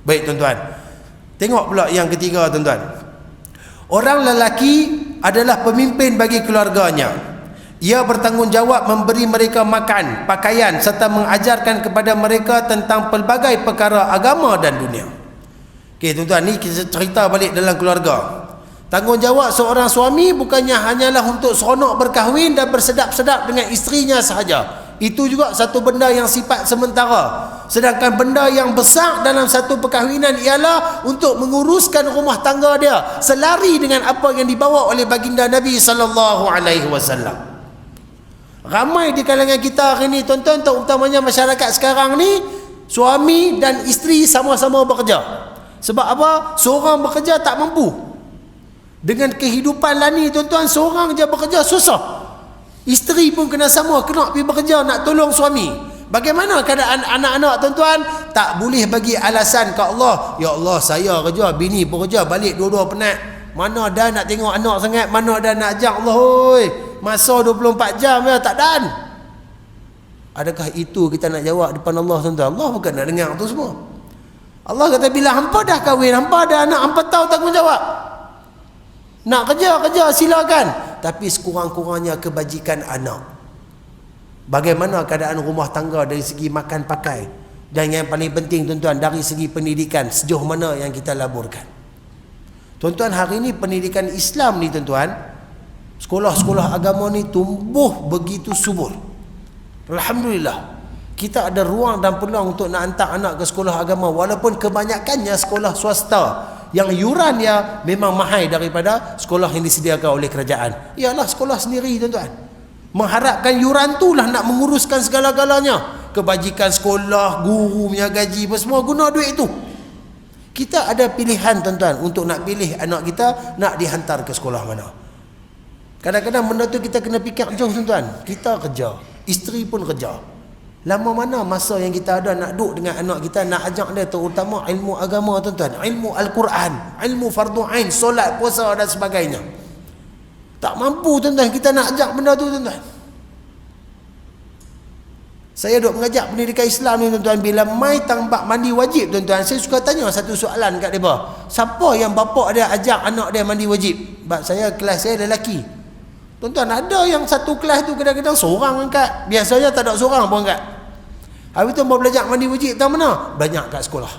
Baik tuan-tuan, tengok pula yang ketiga tuan-tuan. Orang lelaki adalah pemimpin bagi keluarganya. Ia bertanggungjawab memberi mereka makan, pakaian serta mengajarkan kepada mereka tentang pelbagai perkara agama dan dunia. Okey tuan-tuan, ni kita cerita balik dalam keluarga. Tanggungjawab seorang suami bukannya hanyalah untuk seronok berkahwin dan bersedap-sedap dengan isterinya sahaja. Itu juga satu benda yang sifat sementara. Sedangkan benda yang besar dalam satu perkahwinan ialah untuk menguruskan rumah tangga dia selari dengan apa yang dibawa oleh baginda Nabi sallallahu alaihi wasallam. Ramai di kalangan kita hari ni tuan-tuan, terutamanya masyarakat sekarang ni, suami dan isteri sama-sama bekerja. Sebab apa? Seorang bekerja tak mampu. Dengan kehidupan lani tuan-tuan, seorang je bekerja susah. Isteri pun kena sama, kena pergi bekerja nak tolong suami. Bagaimana keadaan anak-anak tuan-tuan? Tak boleh bagi alasan ke Allah, ya Allah saya kerja, bini pun kerja, balik dua-dua penat. Mana dah nak tengok anak sangat, mana dah nak ajak Allah, oi. Masa 24 jam ya, tak dan. Adakah itu kita nak jawab depan Allah tuan-tuan? Allah bukan nak dengar tu semua. Allah kata bila hampa dah kahwin, hampa dah anak, hampa tahu tanggungjawab. Nak kerja silakan, tapi sekurang-kurangnya kebajikan anak. Bagaimana keadaan rumah tangga dari segi makan pakai, dan yang paling penting tuan-tuan dari segi pendidikan, sejauh mana yang kita laburkan. Tuan-tuan, hari ini pendidikan Islam ni tuan-tuan, sekolah-sekolah agama ni tumbuh begitu subur. Alhamdulillah, kita ada ruang dan peluang untuk nak hantar anak ke sekolah agama, walaupun kebanyakannya sekolah swasta yang yurannya memang mahal daripada sekolah yang disediakan oleh kerajaan. Ialah sekolah sendiri tuan-tuan, mengharapkan yuran tu lah nak menguruskan segala-galanya. Kebajikan sekolah, guru punya gaji, semua guna duit tu. Kita ada pilihan tuan-tuan untuk nak pilih anak kita nak dihantar ke sekolah mana. Kadang-kadang benda tu kita kena fikir jauh tuan-tuan. Kita kerja, isteri pun kerja. Lama mana masa yang kita ada nak duduk dengan anak kita, nak ajak dia terutama ilmu agama tuan-tuan, ilmu Al-Quran, ilmu fardu ain, solat, puasa dan sebagainya. Tak mampu tuan-tuan kita nak ajak benda tu tuan-tuan. Saya duk mengajak pendidikan Islam ni tuan-tuan, bila mai tambak mandi wajib tuan-tuan, saya suka tanya satu soalan kat mereka. Siapa yang bapa dia ajak anak dia mandi wajib? Sebab saya kelas saya lelaki. Tuan-tuan, ada yang satu kelas tu kadang-kadang seorang angkat. Biasanya tak ada seorang pun angkat. Habis tu mau belajar mandi wajib tahu mana? Banyak kat sekolah.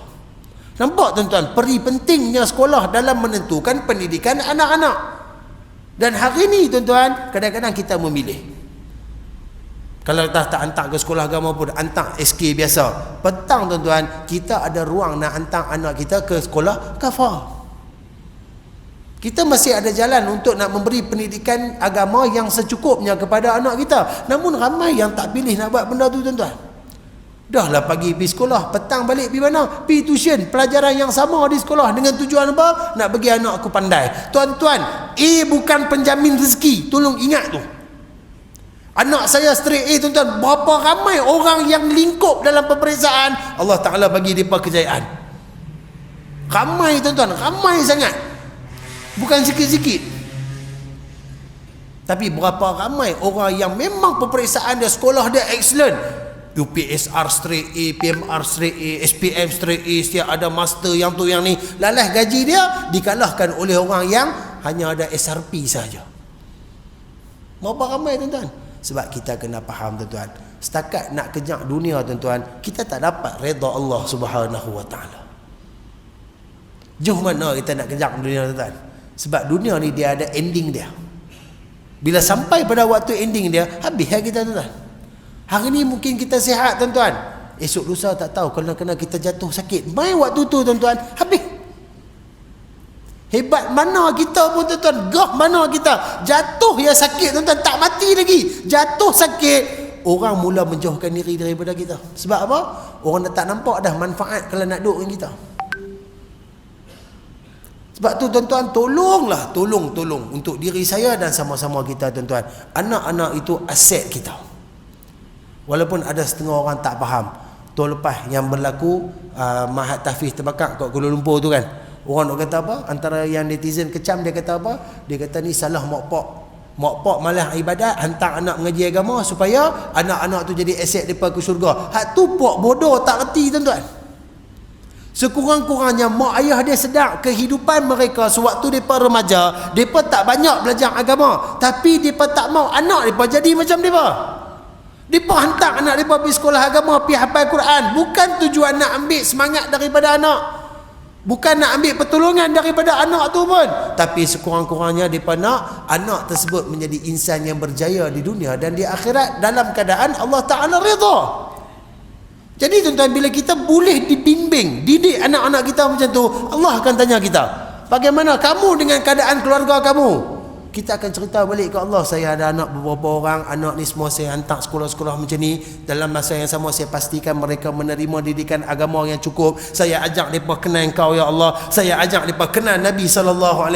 Nampak tuan-tuan, peri pentingnya sekolah dalam menentukan pendidikan anak-anak. Dan hari ni tuan-tuan, kadang-kadang kita memilih. Kalau tak hantar ke sekolah agama pun, hantar SK biasa. Petang tuan-tuan, kita ada ruang nak hantar anak kita ke sekolah kafar. Kita masih ada jalan untuk nak memberi pendidikan agama yang secukupnya kepada anak kita. Namun ramai yang tak pilih nak buat benda tu tuan-tuan. Dah lah pagi pergi sekolah, petang balik pergi mana? Pergi tuition, pelajaran yang sama di sekolah. Dengan tujuan apa? Nak bagi anak aku pandai. Tuan-tuan, A bukan penjamin rezeki. Tolong ingat tu. Anak saya straight A tuan-tuan. Berapa ramai orang yang lingkup dalam peperiksaan, Allah Ta'ala bagi mereka kejayaan. Ramai tuan-tuan, ramai sangat. Bukan sikit-sikit. Tapi berapa ramai orang yang memang peperiksaan dia, sekolah dia excellent. UPSR straight A, PMR straight A, SPM straight A, setiap ada master yang tu yang ni. Lalas gaji dia dikalahkan oleh orang yang hanya ada SRP saja. Berapa ramai tuan-tuan? Sebab kita kena faham tuan-tuan, setakat nak kejar dunia tuan-tuan, kita tak dapat redha Allah Subhanahu wa taala. Jauh mana kita nak kejar dunia tuan-tuan? Sebab dunia ni dia ada ending dia. Bila sampai pada waktu ending dia, habis kita tuan-tuan. Hari ni mungkin kita sihat tuan-tuan, esok lusa tak tahu, kena kita jatuh sakit. Mai waktu tu tuan-tuan, habis. Hebat mana kita pun tuan-tuan, gah mana kita, jatuh ya sakit tuan-tuan, tak mati lagi, jatuh sakit, orang mula menjauhkan diri daripada kita. Sebab apa? Orang dah tak nampak dah manfaat kalau nak duduk dengan kita. Sebab tu tuan-tuan, tolong untuk diri saya dan sama-sama kita tuan-tuan. Anak-anak itu aset kita. Walaupun ada setengah orang tak faham. Tahun lepas yang berlaku Mahat Tahfiz terbakar kat Kuala Lumpur tu kan, orang nak kata apa? Antara yang netizen kecam, dia kata apa? Dia kata ni salah mak pak malah ibadat, hantar anak mengaji agama supaya anak-anak tu jadi aset depa ke syurga. Hak tu pak bodoh tak reti tuan-tuan. Sekurang-kurangnya mak ayah dia sedar kehidupan mereka sewaktu mereka remaja, mereka tak banyak belajar agama, tapi mereka tak mau anak mereka jadi macam mereka. Mereka hantar anak mereka pergi sekolah agama, pergi hafal Quran. Bukan tujuan nak ambil semangat daripada anak, bukan nak ambil pertolongan daripada anak tu pun, tapi sekurang-kurangnya mereka nak anak tersebut menjadi insan yang berjaya di dunia dan di akhirat dalam keadaan Allah Ta'ala redha. Jadi tuan-tuan, bila kita boleh dibimbing, didik anak-anak kita macam tu, Allah akan tanya kita, bagaimana kamu dengan keadaan keluarga kamu? Kita akan cerita balik ke Allah, saya ada anak beberapa orang, anak ni semua saya hantar sekolah-sekolah macam ni. Dalam masa yang sama saya pastikan mereka menerima didikan agama yang cukup. Saya ajak mereka kenal Engkau ya Allah. Saya ajak mereka kenal Nabi SAW.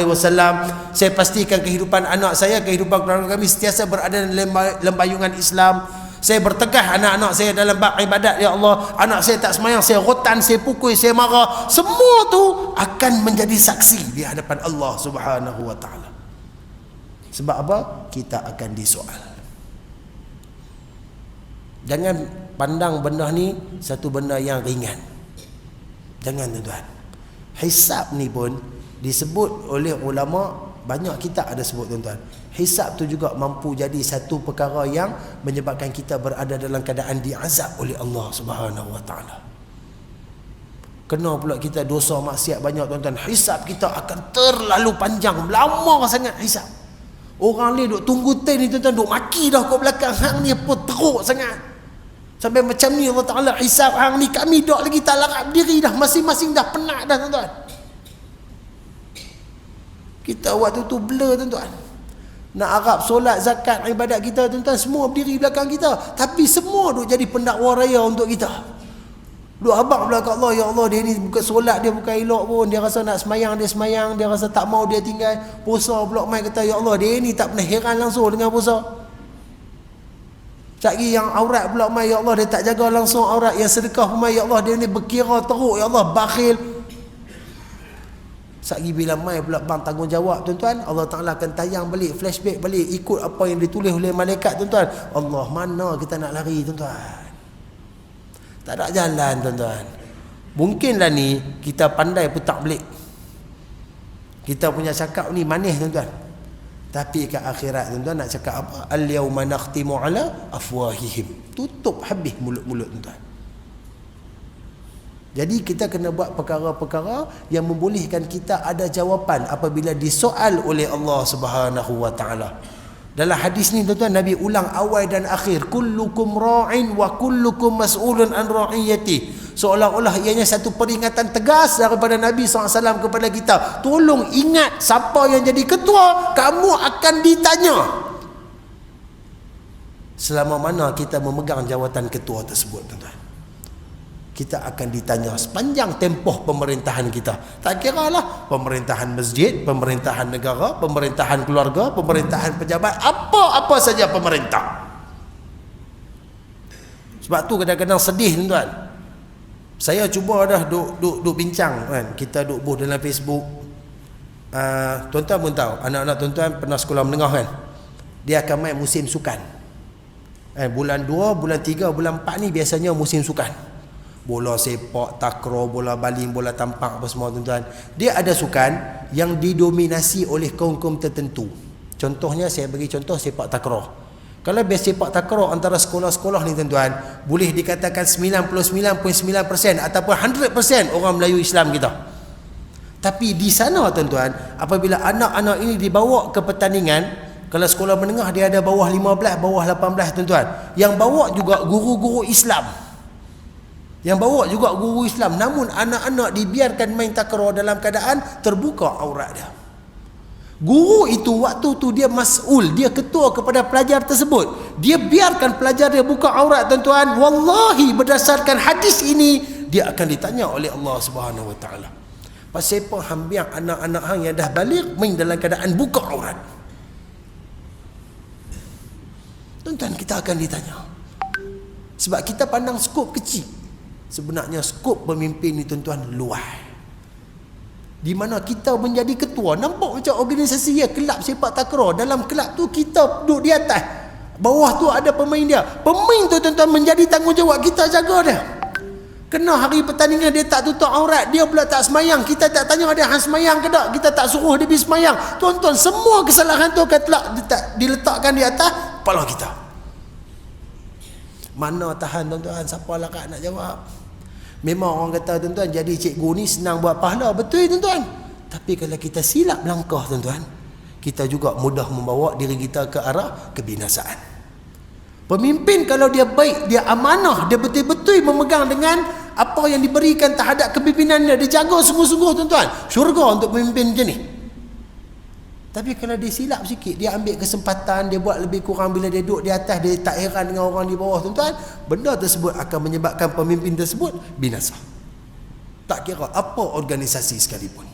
Saya pastikan kehidupan anak saya, kehidupan keluarga kami sentiasa berada dalam lembayungan Islam. Saya bertegah anak-anak saya dalam bab ibadat ya Allah. Anak saya tak semayang, saya rotan, saya pukul, saya marah. Semua tu akan menjadi saksi di hadapan Allah Subhanahu wa ta'ala. Sebab apa? Kita akan disoal. Jangan pandang benda ni satu benda yang ringan. Jangan tuan-tuan. Hisab ni pun disebut oleh ulama, banyak kitab ada sebut tuan-tuan. Hisab tu juga mampu jadi satu perkara yang menyebabkan kita berada dalam keadaan diazab oleh Allah Subhanahu wa ta'ala. Kena pula kita dosa maksiat banyak tuan-tuan, hisab kita akan terlalu panjang, lama sangat hisab. Orang ni duk tunggu ten ni tuan-tuan, duk maki dah kat belakang, hang ni apa teruk sangat. Sampai macam ni Allah Ta'ala hisab hang ni, kami dok lagi tak larap diri dah, masing-masing dah penat dah tuan-tuan. Kita waktu tu blur tuan-tuan. Nak harap solat, zakat, ibadat kita tuan-tuan semua berdiri belakang kita, tapi semua duk jadi pendakwa raya untuk kita. Duk habaq belakang Allah, ya Allah dia ni bukan solat dia bukan elok pun, dia rasa nak semayang dia semayang, dia rasa tak mau dia tinggal. Puasa pula mai kata ya Allah dia ni tak pernah heran langsung dengan puasa. Cari yang aurat pula mai ya Allah dia tak jaga langsung aurat, yang sedekah pun mai ya Allah dia ni berkira teruk ya Allah, bakhil. Sagi bila mai pula bang tanggungjawab tuan-tuan, Allah Ta'ala akan tayang balik, flashback balik, ikut apa yang ditulis oleh malaikat tuan-tuan. Allah, mana kita nak lari tuan-tuan? Tak ada jalan tuan-tuan. Mungkinlah ni kita pandai putar belik, kita punya cakap ni manis tuan-tuan, tapi ke akhirat tuan-tuan nak cakap apa? Al-yawma nakhtimu ala afwahihim, tutup habis mulut-mulut tuan-tuan. Jadi kita kena buat perkara-perkara yang membolehkan kita ada jawapan apabila disoal oleh Allah Subhanahu wa ta'ala. Dalam hadis ni tuan-tuan, Nabi ulang awal dan akhir, kullukum ra'in wa kullukum mas'ulun an ra'iyati. Seolah-olah ianya satu peringatan tegas daripada Nabi SAW kepada kita. Tolong ingat, siapa yang jadi ketua, kamu akan ditanya selama mana kita memegang jawatan ketua tersebut tuan-tuan. Kita akan ditanya sepanjang tempoh pemerintahan kita. Tak kira lah pemerintahan masjid, pemerintahan negara, pemerintahan keluarga, pemerintahan pejabat, apa-apa saja pemerintah. Sebab tu kadang-kadang sedih tuan-tuan. Saya cuba dah duk bincang kan, kita duk buh dalam Facebook. Tuan-tuan pun tahu, anak-anak tuan-tuan pernah sekolah menengah kan, dia akan main musim sukan. Bulan 2, bulan 3, bulan 4 ni biasanya musim sukan. Bola sepak, takraw, bola baling, bola tampak apa semua tuan-tuan. Dia ada sukan yang didominasi oleh kaum-kaum tertentu. Contohnya saya bagi contoh sepak takraw. Kalau biasa sepak takraw antara sekolah-sekolah ni tuan-tuan, boleh dikatakan 99.9% ataupun 100% orang Melayu Islam kita. Tapi di sana tuan-tuan, apabila anak-anak ini dibawa ke pertandingan, kalau sekolah menengah dia ada bawah 15, bawah 18 tuan-tuan, yang bawa juga guru-guru Islam, yang bawa juga guru Islam, namun anak-anak dibiarkan main takraw dalam keadaan terbuka aurat dia. Guru itu waktu tu dia mas'ul, dia ketua kepada pelajar tersebut, dia biarkan pelajar dia buka aurat tuan-tuan. Wallahi berdasarkan hadis ini dia akan ditanya oleh Allah Subhanahu wa ta'ala, pasal apa hang biar anak-anak hang yang dah balik main dalam keadaan buka aurat? Tuan-tuan, kita akan ditanya. Sebab kita pandang skop kecil. Sebenarnya skop pemimpin ni tuan-tuan luas. Di mana kita menjadi ketua, nampak macam organisasi ya, kelab sepak takraw. Dalam kelab tu kita duduk di atas, bawah tu ada pemain dia. Pemain tu tuan-tuan menjadi tanggungjawab kita jaga dia. Kena hari pertandingan dia tak tutup aurat, dia pula tak semayang. Kita tak tanya ada hang semayang ke tak, kita tak suruh dia pergi semayang. Tuan-tuan, semua kesalahan tu akan diletakkan di atas kepala kita. Mana tahan tuan-tuan, siapa lah nak jawab. Memang orang kata tuan-tuan, jadi cikgu ni senang buat pahala, betul tuan-tuan. Tapi kalau kita silap langkah tuan-tuan, kita juga mudah membawa diri kita ke arah kebinasaan. Pemimpin kalau dia baik, dia amanah, dia betul-betul memegang dengan apa yang diberikan terhadap kepimpinannya, dia jaga sungguh-sungguh tuan-tuan, syurga untuk pemimpin macam ni. Tapi kalau dia silap sikit, dia ambil kesempatan, dia buat lebih kurang, bila dia duduk di atas, dia tak heran dengan orang di bawah tuan-tuan, benda tersebut akan menyebabkan pemimpin tersebut binasa. Tak kira apa organisasi sekalipun.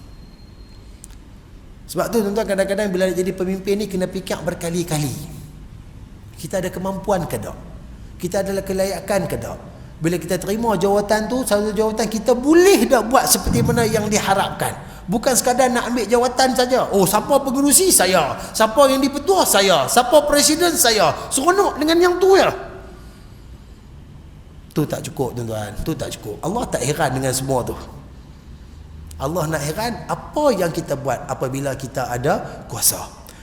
Sebab tu tuan-tuan, kadang-kadang bila jadi pemimpin ni kena fikir berkali-kali. Kita ada kemampuan ke tak? Kita ada kelayakan ke tak? Bila kita terima jawatan tu, satu jawatan, kita boleh tak buat seperti mana yang diharapkan? Bukan sekadar nak ambil jawatan saja. Oh, siapa pengerusi? Saya. Siapa yang dipetua? Saya. Siapa presiden? Saya. Seronok dengan yang tu ya. Tu tak cukup tuan-tuan. Tu tak cukup. Allah tak heran dengan semua tu. Allah nak heran apa yang kita buat apabila kita ada kuasa.